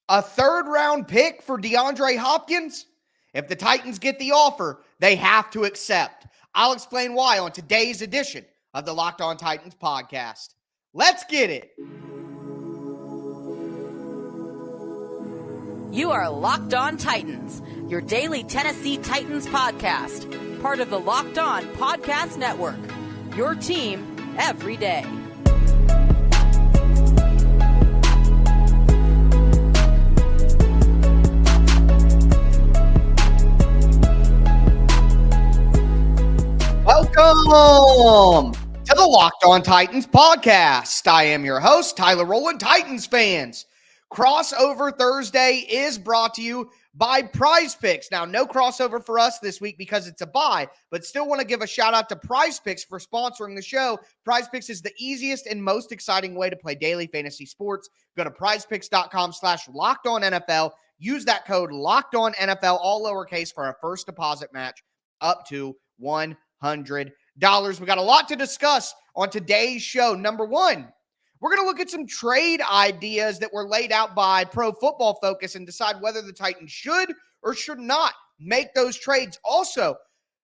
A third-round pick for DeAndre Hopkins? If the Titans get the offer, they have to accept. I'll explain why on today's edition of the Locked On Titans podcast. Let's get it. You are Locked On Titans, your daily Tennessee Titans podcast, part of the Locked On Podcast Network, your team every day. Welcome to the Locked On Titans podcast. I am your host, Tyler Rowland. Titans fans, Crossover Thursday is brought to you by PrizePicks. Now, no crossover for us this week because it's a bye, but still want to give a shout out to PrizePicks for sponsoring the show. PrizePicks is the easiest and most exciting way to play daily fantasy sports. Go to prizepicks.com/LockedOnNFL. Use that code LockedOnNFL, all lowercase, for a first deposit match up to $100. We got a lot to discuss on today's show. Number one, we're going to look at some trade ideas that were laid out by Pro Football Focus and decide whether the Titans should or should not make those trades. Also,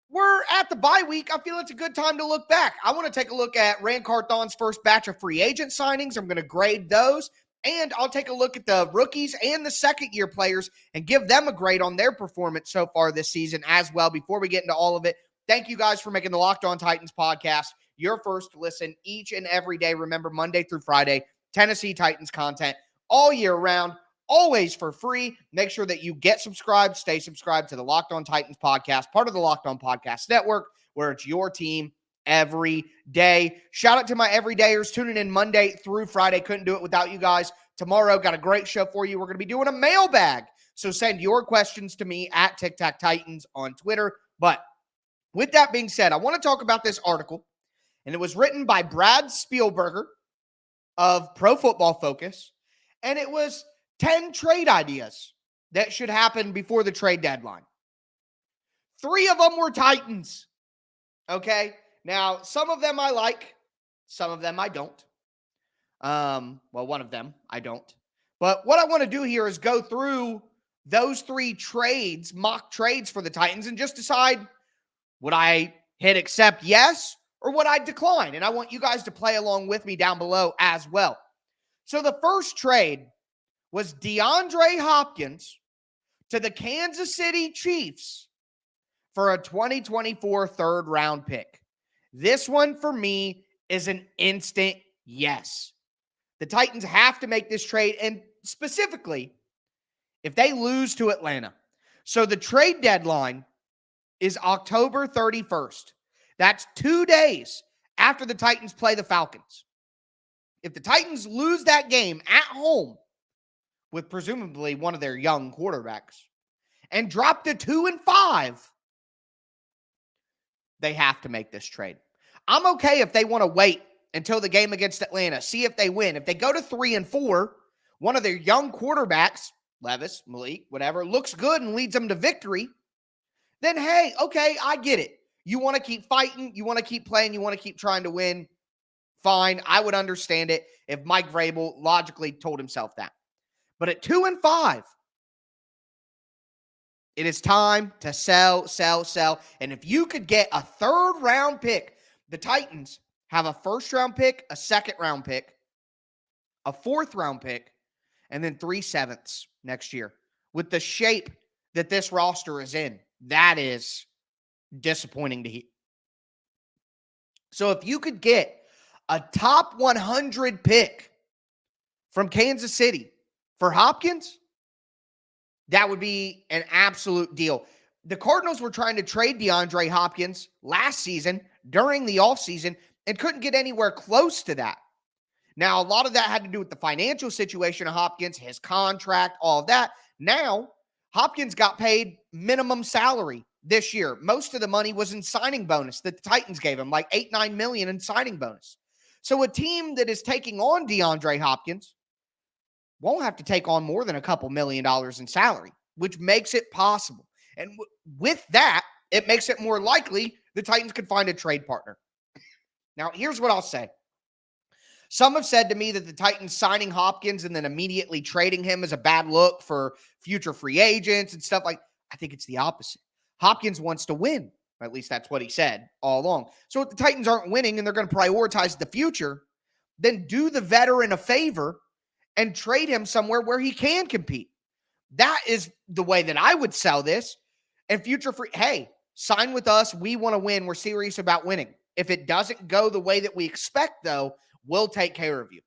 we're at the bye week. I feel it's a good time to look back. I want to take a look at Rand Carthon's first batch of free agent signings. I'm going to grade those, and I'll take a look at the rookies and the second-year players and give them a grade on their performance so far this season as well. Before we get into all of it, thank you guys for making the Locked On Titans podcast your first listen each and every day. Remember, Monday through Friday, Tennessee Titans content all year round, always for free. Make sure that you get subscribed, stay subscribed to the Locked On Titans podcast, part of the Locked On Podcast Network, where it's your team every day. Shout out to my everydayers tuning in Monday through Friday. Couldn't do it without you guys. Tomorrow, got a great show for you. We're going to be doing a mailbag. So send your questions to me at Tic Tac Titans on Twitter. But with that being said, I want to talk about this article, and it was written by Brad Spielberger of Pro Football Focus, and it was 10 trade ideas that should happen before the trade deadline. 3 of them were Titans, okay? Now, some of them I like, some of them I don't. Well, one of them I don't. But what I want to do here is go through those 3 trades, mock trades for the Titans, and just decide, would I hit accept yes, or would I decline? And I want you guys to play along with me down below as well. So the first trade was DeAndre Hopkins to the Kansas City Chiefs for a 2024 third-round pick. This one, for me, is an instant yes. The Titans have to make this trade, and specifically, if they lose to Atlanta. So the trade deadline is October 31st. That's 2 days after the Titans play the Falcons. If the Titans lose that game at home with presumably one of their young quarterbacks and drop to 2-5, they have to make this trade. I'm okay if they want to wait until the game against Atlanta, see if they win. If they go to 3-4, one of their young quarterbacks, Levis, Malik, whatever, looks good and leads them to victory, then hey, okay, I get it. You want to keep fighting, you want to keep playing, you want to keep trying to win, fine. I would understand it if Mike Vrabel logically told himself that. But at 2-5, it is time to sell. And if you could get a third-round pick, the Titans have a first-round pick, a second-round pick, a fourth-round pick, and then 3 sevenths next year. With the shape that this roster is in, that is disappointing to hear. So if you could get a top 100 pick from Kansas City for Hopkins, that would be an absolute deal. The Cardinals were trying to trade DeAndre Hopkins last season during the offseason and couldn't get anywhere close to that. Now, a lot of that had to do with the financial situation of Hopkins, his contract, all of that. Now, Hopkins got paid minimum salary this year. Most of the money was in signing bonus that the Titans gave him, like $8-9 million in signing bonus. So a team that is taking on DeAndre Hopkins won't have to take on more than a couple $1 million in salary, which makes it possible. And with that, it makes it more likely the Titans could find a trade partner. Now, here's what I'll say. Some have said to me that the Titans signing Hopkins and then immediately trading him is a bad look for future free agents and stuff like. I think it's the opposite. Hopkins wants to win. At least that's what he said all along. So if the Titans aren't winning and they're going to prioritize the future, then do the veteran a favor and trade him somewhere where he can compete. That is the way that I would sell this. And future free, hey, sign with us. We want to win. We're serious about winning. If it doesn't go the way that we expect, though, we'll take care of you.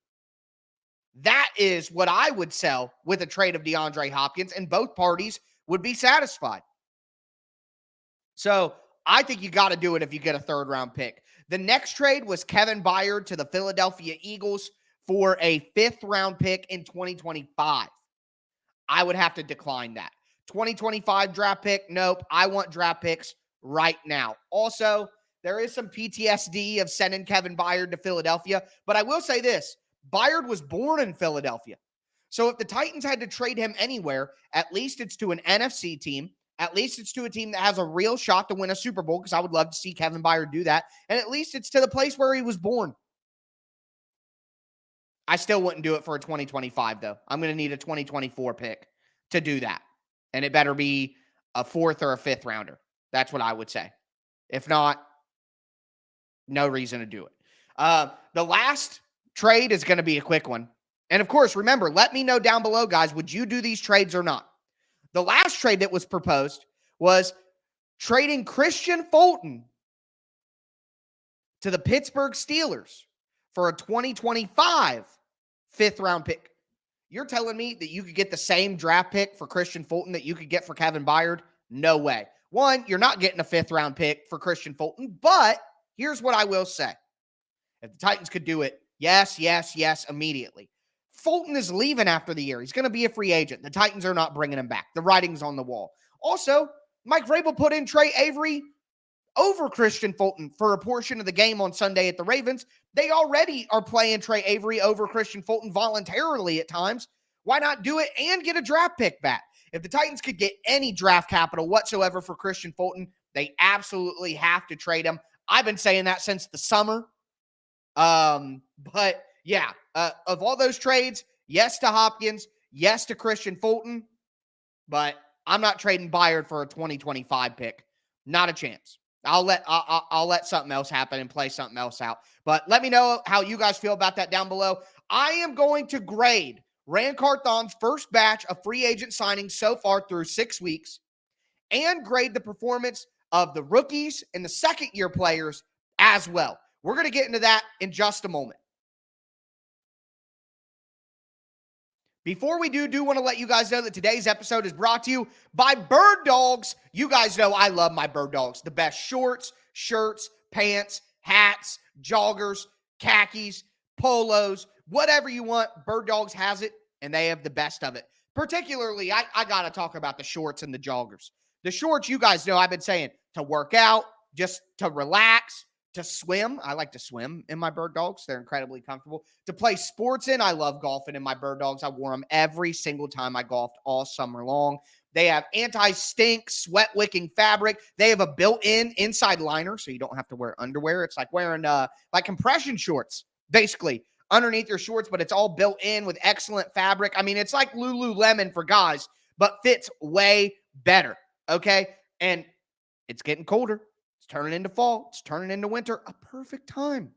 That is what I would sell with a trade of DeAndre Hopkins, and both parties would be satisfied. So I think you got to do it if you get a third-round pick. The next trade was Kevin Byard to the Philadelphia Eagles for a fifth-round pick in 2025. I would have to decline that. 2025 draft pick, nope. I want draft picks right now. Also, there is some PTSD of sending Kevin Byard to Philadelphia, but I will say this. Byard was born in Philadelphia. So if the Titans had to trade him anywhere, at least it's to an NFC team. At least it's to a team that has a real shot to win a Super Bowl, because I would love to see Kevin Byard do that. And at least it's to the place where he was born. I still wouldn't do it for a 2025, though. I'm going to need a 2024 pick to do that. And it better be a fourth or a fifth rounder. That's what I would say. If not, no reason to do it. The last trade is going to be a quick one. And of course, remember, let me know down below, guys, would you do these trades or not? The last trade that was proposed was trading Christian Fulton to the Pittsburgh Steelers for a 2025 fifth-round pick. You're telling me that you could get the same draft pick for Christian Fulton that you could get for Kevin Byard? No way. One, you're not getting a fifth-round pick for Christian Fulton, but here's what I will say. If the Titans could do it, yes, immediately. Fulton is leaving after the year. He's going to be a free agent. The Titans are not bringing him back. The writing's on the wall. Also, Mike Vrabel put in Trey Avery over Christian Fulton for a portion of the game on Sunday at the Ravens. They already are playing Trey Avery over Christian Fulton voluntarily at times. Why not do it and get a draft pick back? If the Titans could get any draft capital whatsoever for Christian Fulton, they absolutely have to trade him. I've been saying that since the summer. But yeah, of all those trades, yes to Hopkins, yes to Christian Fulton, but I'm not trading Byard for a 2025 pick. Not a chance. I'll let something else happen and play something else out. But let me know how you guys feel about that down below. I am going to grade Rand Carthon's first batch of free agent signings so far through 6 weeks and grade the performance of the rookies and the second-year players as well. We're going to get into that in just a moment. Before we do want to let you guys know that today's episode is brought to you by Bird Dogs. You guys know I love my Bird Dogs. The best shorts, shirts, pants, hats, joggers, khakis, polos, whatever you want. Bird Dogs has it, and they have the best of it. Particularly, I got to talk about the shorts and the joggers. The shorts, you guys know I've been saying to work out, just to relax, to swim. I like to swim in my Bird Dogs. They're incredibly comfortable. To play sports in, I love golfing in my Bird Dogs. I wore them every single time I golfed all summer long. They have anti-stink, sweat-wicking fabric. They have a built-in inside liner, so you don't have to wear underwear. It's like wearing like compression shorts, basically, underneath your shorts, but it's all built in with excellent fabric. I mean, it's like Lululemon for guys, but fits way better, okay? And it's getting colder. It's turning into fall. It's turning into winter. A perfect time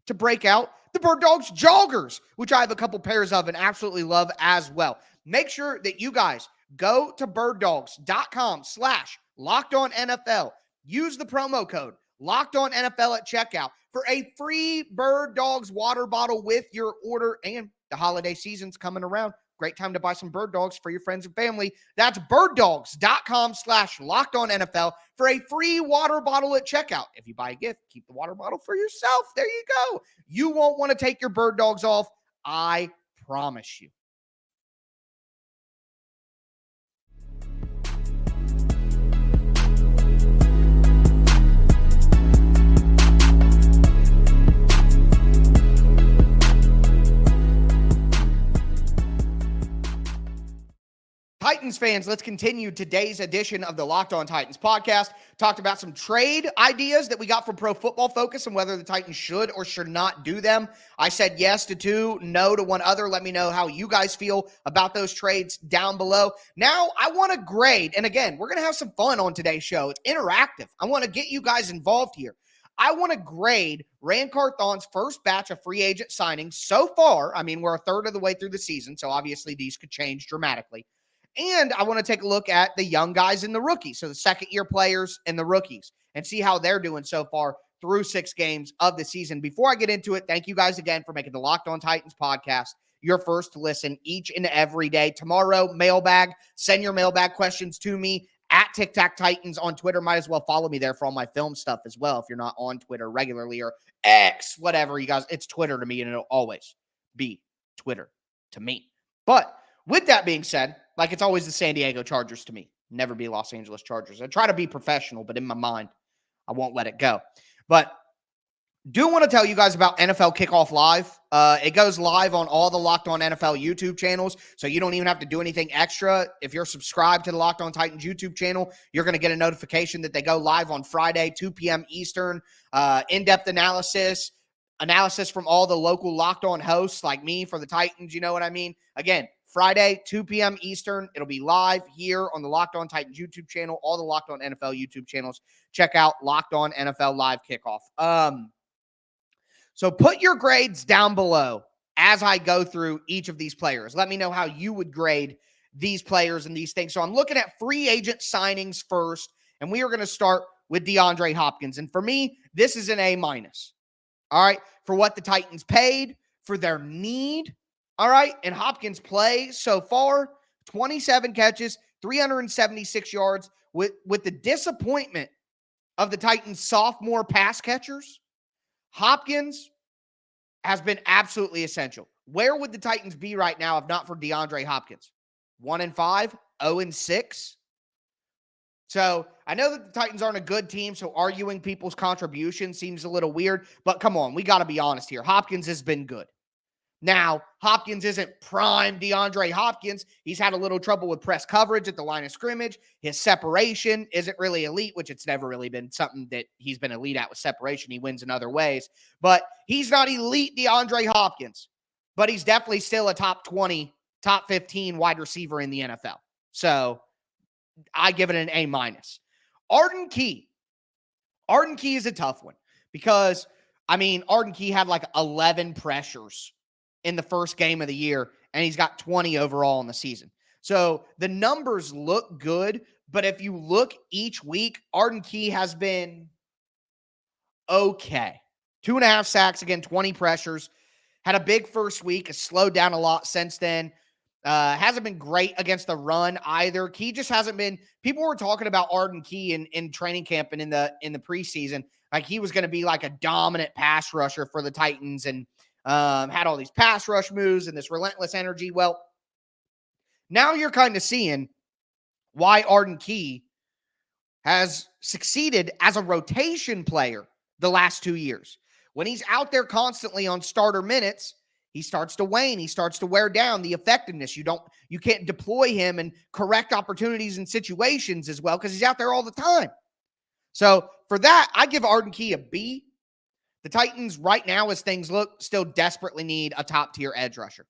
to break out the Bird Dogs joggers, which I have a couple pairs of and absolutely love as well. Make sure that you guys go to birddogs.com/LockedOnNFL. Use the promo code LockedOnNFL at checkout for a free Bird Dogs water bottle with your order. And the holiday season's coming around. Great time to buy some Bird Dogs for your friends and family. That's birddogs.com/LockedOnNFL for a free water bottle at checkout. If you buy a gift, keep the water bottle for yourself. There you go. You won't want to take your Bird Dogs off. I promise you. Titans fans, let's continue today's edition of the Locked On Titans podcast. Talked about some trade ideas that we got from Pro Football Focus and whether the Titans should or should not do them. I said yes to 2, no to 1 other. Let me know how you guys feel about those trades down below. Now, I want to grade, and again, we're going to have some fun on today's show. It's interactive. I want to get you guys involved here. I want to grade Rand Carthon's first batch of free agent signings so far. I mean, we're a third of the way through the season, so obviously these could change dramatically. And I want to take a look at the young guys and the rookies, so the second-year players and the rookies, and see how they're doing so far through 6 games of the season. Before I get into it, thank you guys again for making the Locked On Titans podcast your first to listen each and every day. Tomorrow, mailbag. Send your mailbag questions to me at Tic Tac Titans on Twitter. Might as well follow me there for all my film stuff as well if you're not on Twitter regularly, or X, whatever you guys. It's Twitter to me, and it'll always be Twitter to me. But with that being said, like it's always the San Diego Chargers to me. Never be Los Angeles Chargers. I try to be professional, but in my mind, I won't let it go. But do want to tell you guys about NFL Kickoff Live. It goes live on all the Locked On NFL YouTube channels, so you don't even have to do anything extra. If you're subscribed to the Locked On Titans YouTube channel, you're going to get a notification that they go live on Friday, 2 p.m. Eastern. In-depth analysis from all the local Locked On hosts like me for the Titans, you know what I mean? Again, Friday, 2 p.m. Eastern. It'll be live here on the Locked On Titans YouTube channel, all the Locked On NFL YouTube channels. Check out Locked On NFL Live Kickoff. So put your grades down below as I go through each of these players. Let me know how you would grade these players and these things. So I'm looking at free agent signings first, and we are going to start with DeAndre Hopkins. And for me, this is an A-. All right, for what the Titans paid, for their need. All right, and Hopkins' play so far, 27 catches, 376 yards, with the disappointment of the Titans' sophomore pass catchers. Hopkins has been absolutely essential. Where would the Titans be right now if not for DeAndre Hopkins? 1-5, 0-6. So I know that the Titans aren't a good team, so arguing people's contribution seems a little weird, but come on, we got to be honest here. Hopkins has been good. Now, Hopkins isn't prime DeAndre Hopkins. He's had a little trouble with press coverage at the line of scrimmage. His separation isn't really elite, which it's never really been something that he's been elite at with separation. He wins in other ways. But he's not elite DeAndre Hopkins. But he's definitely still a top 20, top 15 wide receiver in the NFL. So I give it an A-. Arden Key. Arden Key is a tough one because, I mean, Arden Key had like 11 pressures in the first game of the year, and he's got 20 overall in the season. So the numbers look good, but if you look each week, Arden Key has been okay. 2.5 sacks, again, 20 pressures. Had a big first week, has slowed down a lot since then. Hasn't been great against the run either. Key just hasn't been. People were talking about Arden Key in training camp and in the preseason, like he was going to be like a dominant pass rusher for the Titans, and had all these pass rush moves and this relentless energy. Well, now you're kind of seeing why Arden Key has succeeded as a rotation player the last 2 years. When he's out there constantly on starter minutes, he starts to wane. He starts to wear down the effectiveness. You can't deploy him and correct opportunities and situations as well because he's out there all the time. So for that, I give Arden Key a B. The Titans right now, as things look, still desperately need a top-tier edge rusher.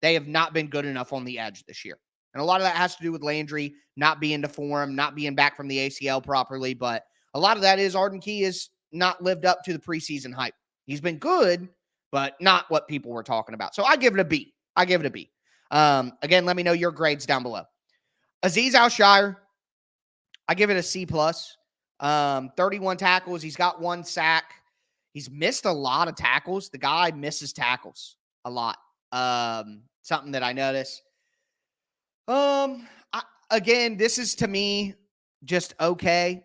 They have not been good enough on the edge this year. And a lot of that has to do with Landry not being to form, not being back from the ACL properly. But a lot of that is Arden Key has not lived up to the preseason hype. He's been good, but not what people were talking about. So I give it a B. Again, let me know your grades down below. Azeez Al-Shaair, I give it a C+. 31 tackles. He's got 1 sack. He's missed a lot of tackles. The guy misses tackles a lot. Something that I notice. Again, this is to me just okay.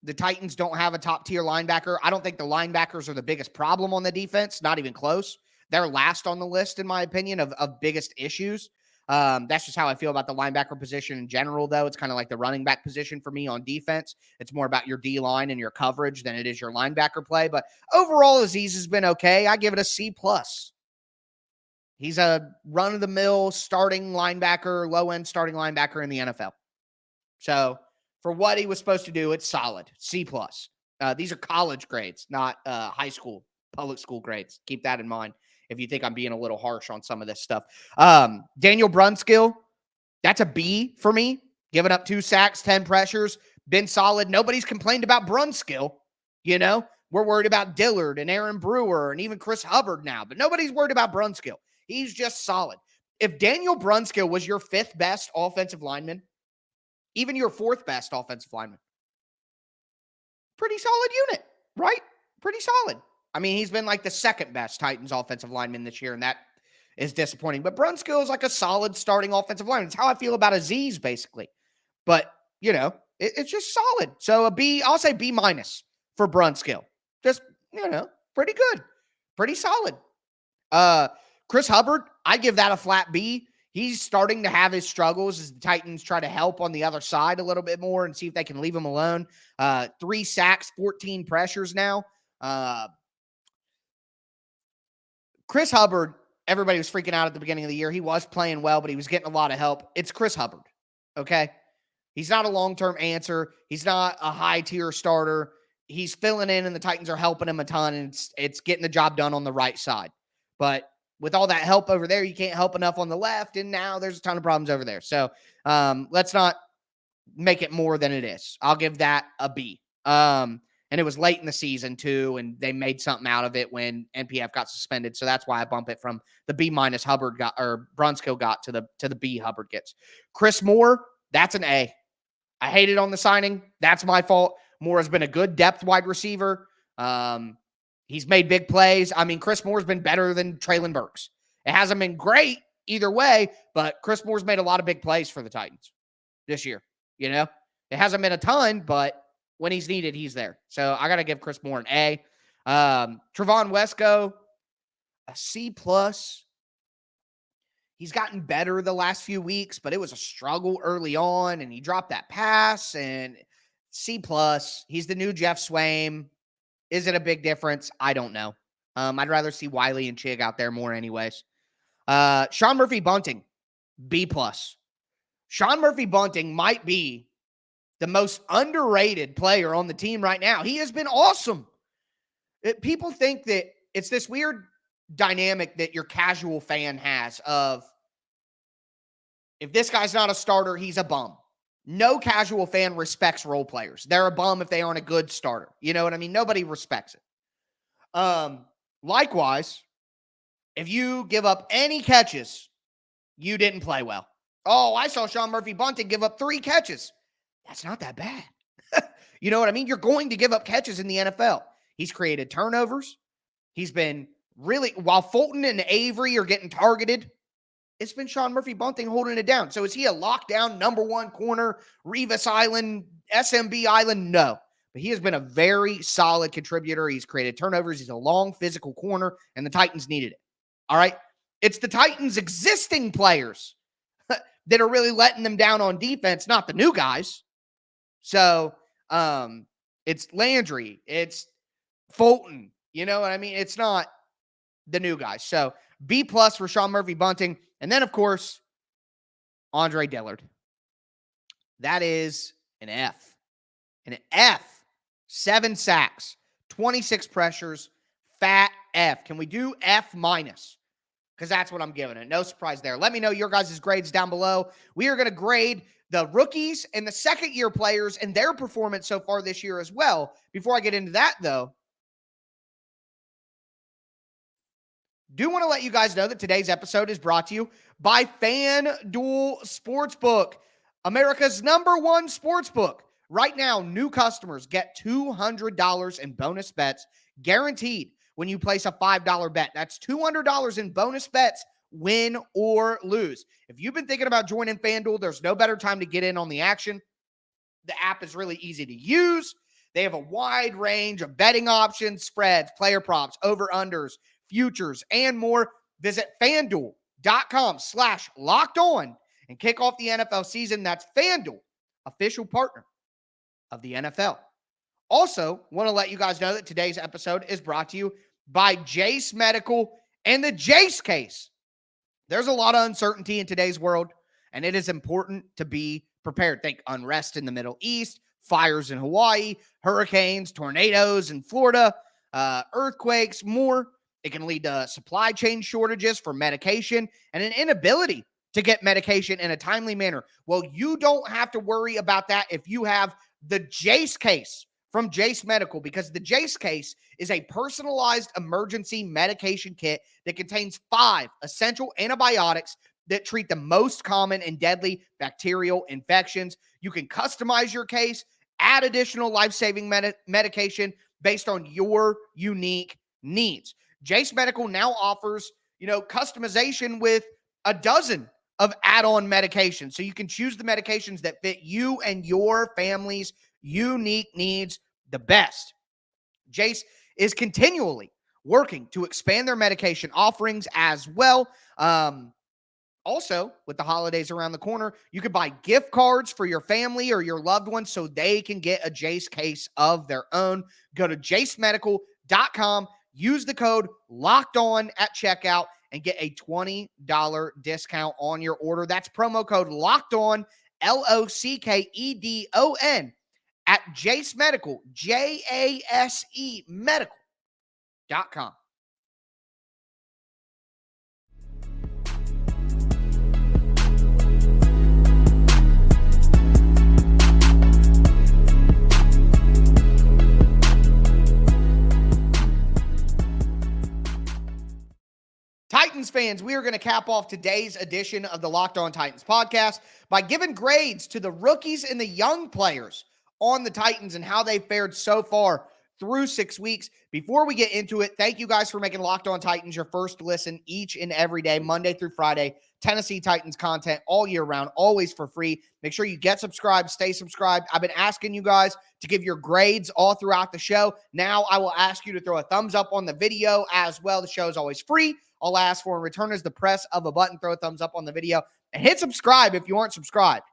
The Titans don't have a top-tier linebacker. I don't think the linebackers are the biggest problem on the defense. Not even close. They're last on the list, in my opinion, of biggest issues. That's just how I feel about the linebacker position in general, though. It's kind of like the running back position for me on defense. It's more about your D-line and your coverage than it is your linebacker play. But overall, Azeez has been okay. I give it a C+. He's a run-of-the-mill starting linebacker, low-end starting linebacker in the NFL. So for what he was supposed to do, it's solid. C+. These are college grades, not high school, public school grades. Keep that in mind if you think I'm being a little harsh on some of this stuff. Daniel Brunskill, that's a B for me. Giving up 2 sacks, 10 pressures, been solid. Nobody's complained about Brunskill, you know. We're worried about Dillard and Aaron Brewer and even Chris Hubbard now, but nobody's worried about Brunskill. He's just solid. If Daniel Brunskill was your 5th best offensive lineman, even your 4th best offensive lineman, pretty solid unit, right? Pretty solid. I mean, he's been like the 2nd best Titans offensive lineman this year, and that is disappointing. But Brunskill is like a solid starting offensive lineman. It's how I feel about Azeez, basically. But, you know, it's just solid. So a B, I'll say B- for Brunskill. Just, you know, pretty good. Pretty solid. Chris Hubbard, I give that a flat B. He's starting to have his struggles as the Titans try to help on the other side a little bit more and see if they can leave him alone. 3 sacks, 14 pressures now. Chris Hubbard, everybody was freaking out at the beginning of the year. He was playing well, but he was getting a lot of help. It's Chris Hubbard, okay? He's not a long-term answer. He's not a high-tier starter. He's filling in, and the Titans are helping him a ton, and it's getting the job done on the right side. But with all that help over there, you can't help enough on the left, and now there's a ton of problems over there. So let's not make it more than it is. I'll give that a B. And it was late in the season, too, and they made something out of it when NPF got suspended. So that's why I bump it from the B- Hubbard got, or Brunskill got to the B Hubbard gets. Chris Moore, that's an A. I hate it on the signing. That's my fault. Moore has been a good depth wide receiver. He's made big plays. I mean, Chris Moore's been better than Treylon Burks. It hasn't been great either way, but Chris Moore's made a lot of big plays for the Titans this year. You know, it hasn't been a ton, but when he's needed, he's there. So I got to give Chris Moore an A. Trevon Wesco, a C+. He's gotten better the last few weeks, but it was a struggle early on, and he dropped that pass, and C+. He's the new Jeff Swaim. Is it a big difference? I don't know. I'd rather see Wiley and Chig out there more anyways. Sean Murphy-Bunting, B+. Sean Murphy-Bunting might be the most underrated player on the team right now. He has been awesome. People think that it's this weird dynamic that your casual fan has of, if this guy's not a starter, he's a bum. No casual fan respects role players. They're a bum if they aren't a good starter. You know what I mean? Nobody respects it. Likewise, if you give up any catches, you didn't play well. Oh, I saw Sean Murphy-Bunting give up 3 catches. That's not that bad. You know what I mean? You're going to give up catches in the NFL. He's created turnovers. He's been really, while Fulton and Avery are getting targeted, it's been Sean Murphy-Bunting holding it down. So is he a lockdown number 1 corner, Revis Island, SMB Island? No. But he has been a very solid contributor. He's created turnovers. He's a long physical corner, and the Titans needed it. All right? It's the Titans' existing players that are really letting them down on defense, not the new guys. So it's Landry. It's Fulton. You know what I mean? It's not the new guys. So B+ for Sean Murphy-Bunting. And then, of course, Andre Dillard. That is an F. An F. 7 sacks, 26 pressures, fat F. Can we do F-? Because that's what I'm giving it. No surprise there. Let me know your guys' grades down below. We are going to grade the rookies and the second-year players and their performance so far this year as well. Before I get into that, though, do want to let you guys know that today's episode is brought to you by FanDuel Sportsbook, America's #1 sportsbook. Right now, new customers get $200 in bonus bets guaranteed when you place a $5 bet. That's $200 in bonus bets, win or lose. If you've been thinking about joining FanDuel, there's no better time to get in on the action. The app is really easy to use. They have a wide range of betting options, spreads, player props, over-unders, futures, and more. Visit FanDuel.com/lockedon and kick off the NFL season. That's FanDuel, official partner of the NFL. Also, want to let you guys know that today's episode is brought to you by Jase Medical and the Jase case. There's a lot of uncertainty in today's world, and it is important to be prepared. Think unrest in the Middle East, fires in Hawaii, hurricanes, tornadoes in Florida, earthquakes, more. It can lead to supply chain shortages for medication and an inability to get medication in a timely manner. Well, you don't have to worry about that if you have the Jase case from Jase Medical, because the Jase case is a personalized emergency medication kit that contains 5 essential antibiotics that treat the most common and deadly bacterial infections. You can customize your case, add additional life-saving medication based on your unique needs. Jase Medical now offers, customization with a dozen of add-on medications. So you can choose the medications that fit you and your family's unique needs the best. Jase is continually working to expand their medication offerings as well. Also, with the holidays around the corner, you could buy gift cards for your family or your loved ones so they can get a Jase case of their own. Go to jasemedical.com, use the code LOCKEDON at checkout, and get a $20 discount on your order. That's promo code LOCKEDON, LOCKEDON, at Jase Medical, JASE Medical.com. Titans fans, we are going to cap off today's edition of the Locked On Titans podcast by giving grades to the rookies and the young players on the Titans and how they fared so far through 6 weeks. Before we get into it, thank you guys for making Locked On Titans your first listen each and every day, Monday through Friday. Tennessee Titans content all year round, always for free. Make sure you get subscribed, stay subscribed. I've been asking you guys to give your grades all throughout the show. Now I will ask you to throw a thumbs up on the video as well. The show is always free. All I ask for in return is the press of a button, throw a thumbs up on the video, and hit subscribe if you aren't subscribed.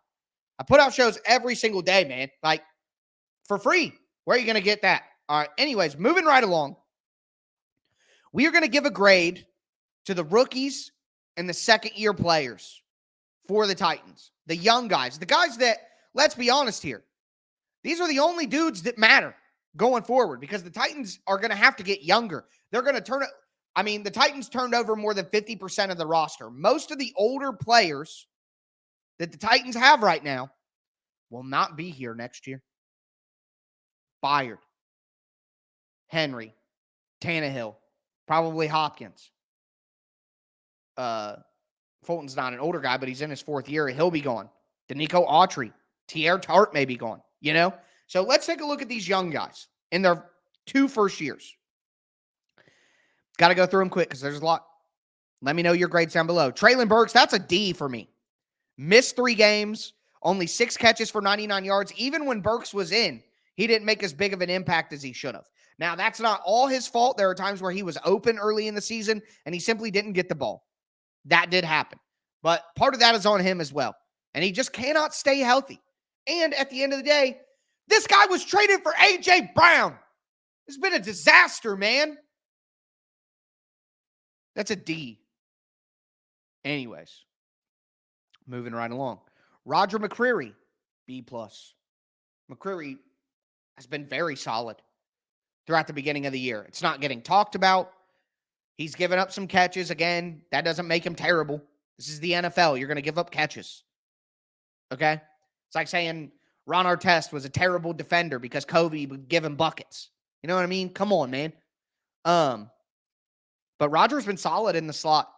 I put out shows every single day, man, like for free. Where are you going to get that? All right. Anyways, moving right along. We are going to give a grade to the rookies and the second-year players for the Titans, the young guys, the guys that, let's be honest here, these are the only dudes that matter going forward because the Titans are going to have to get younger. They're going to turn it. I mean, the Titans turned over more than 50% of the roster. Most of the older players that the Titans have right now will not be here next year. Byard, Henry, Tannehill, probably Hopkins. Fulton's not an older guy, but he's in his 4th year. He'll be gone. Danico Autry, Tierre Tart may be gone, So let's take a look at these young guys in their 2 first years. Got to go through them quick because there's a lot. Let me know your grades down below. Treylon Burks, that's a D for me. Missed 3 games, only 6 catches for 99 yards. Even when Burks was in, he didn't make as big of an impact as he should have. Now, that's not all his fault. There are times where he was open early in the season and he simply didn't get the ball. That did happen. But part of that is on him as well. And he just cannot stay healthy. And at the end of the day, this guy was traded for A.J. Brown. It's been a disaster, man. That's a D. Anyways, moving right along. Roger McCreary, B+. McCreary has been very solid throughout the beginning of the year. It's not getting talked about. He's given up some catches. Again, that doesn't make him terrible. This is the NFL. You're going to give up catches. Okay? It's like saying Ron Artest was a terrible defender because Kobe would give him buckets. You know what I mean? Come on, man. But Roger's been solid in the slot.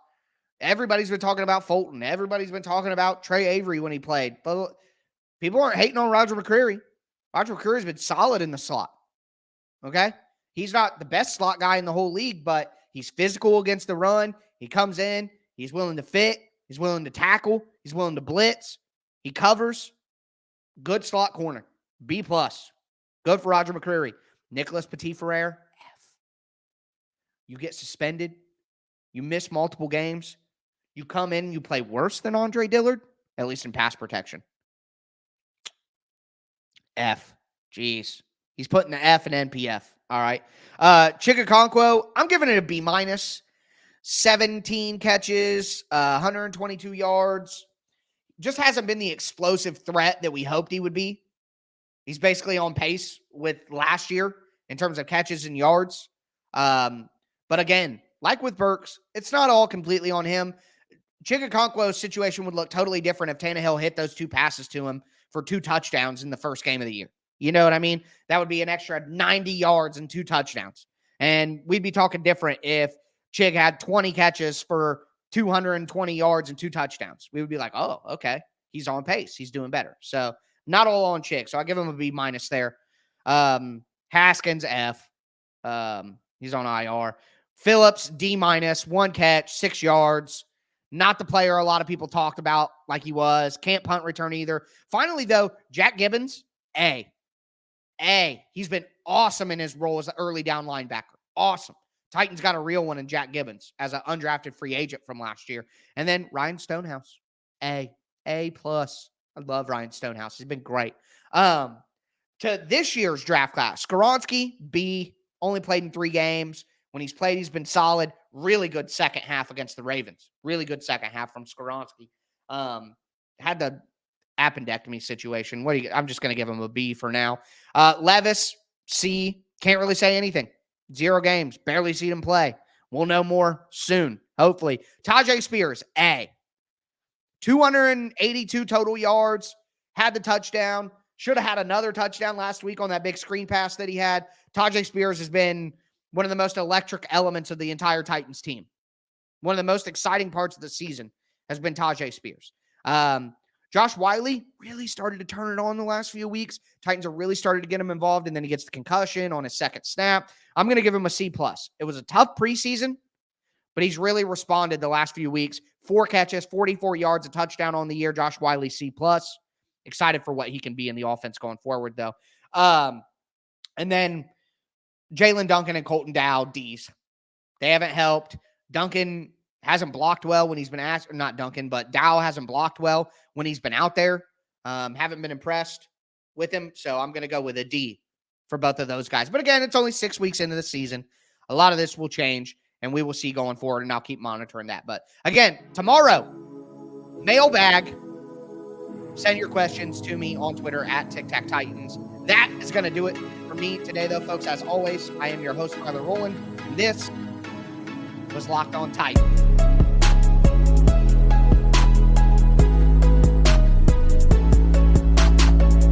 Everybody's been talking about Fulton. Everybody's been talking about Trey Avery when he played. But people aren't hating on Roger McCreary. Roger McCreary's been solid in the slot. Okay? He's not the best slot guy in the whole league, but he's physical against the run. He comes in. He's willing to fit. He's willing to tackle. He's willing to blitz. He covers. Good slot corner. B+. Good for Roger McCreary. Nicholas Petit-Frere, F. You get suspended. You miss multiple games. You come in and you play worse than Andre Dillard, at least in pass protection. F. Jeez. He's putting the F in NPF. All right. Chikakonkwo, I'm giving it a B-. 17 catches, 122 yards. Just hasn't been the explosive threat that we hoped he would be. He's basically on pace with last year in terms of catches and yards. But again, like with Burks, it's not all completely on him. Chigakonkwo's situation would look totally different if Tannehill hit those 2 passes to him for 2 touchdowns in the first game of the year. You know what I mean? That would be an extra 90 yards and 2 touchdowns. And we'd be talking different if Chig had 20 catches for 220 yards and 2 touchdowns. We would be like, oh, okay, he's on pace. He's doing better. So not all on Chig. So I give him a B- there. Haskins, F. He's on IR. Phillips, D-, 1 catch, 6 yards. Not the player a lot of people talked about like he was. Can't punt return either. Finally, though, Jack Gibbons, A. He's been awesome in his role as an early down linebacker. Awesome. Titans got a real one in Jack Gibbons as an undrafted free agent from last year. And then Ryan Stonehouse, A+. I love Ryan Stonehouse. He's been great. To this year's draft class, Skoronski, B, only played in 3 games. When he's played, he's been solid. Really good second half against the Ravens. Really good second half from Skoronski. Had the appendectomy situation. I'm just going to give him a B for now. Levis, C. Can't really say anything. 0 games. Barely seen him play. We'll know more soon, hopefully. Tajay Spears, A. 282 total yards. Had the touchdown. Should have had another touchdown last week on that big screen pass that he had. Tajay Spears has been one of the most electric elements of the entire Titans team. One of the most exciting parts of the season has been Tajay Spears. Josh Wiley really started to turn it on the last few weeks. Titans have really started to get him involved, and then he gets the concussion on his second snap. I'm going to give him a C+. It was a tough preseason, but he's really responded the last few weeks. 4 catches, 44 yards, a touchdown on the year. Josh Wiley, C+. Excited for what he can be in the offense going forward, though. And then Jalen Duncan and Colton Dow, D's. They haven't helped. Duncan hasn't blocked well when he's been asked, or not Duncan, but Dow hasn't blocked well when he's been out there. Haven't been impressed with him, so I'm going to go with a D for both of those guys. But again, it's only 6 weeks into the season. A lot of this will change, and we will see going forward, and I'll keep monitoring that. But again, tomorrow, mailbag. Send your questions to me on Twitter at TicTacTitans. That is going to do it for me today, though, folks. As always, I am your host, Tyler Rowland, and this was Locked On Titans.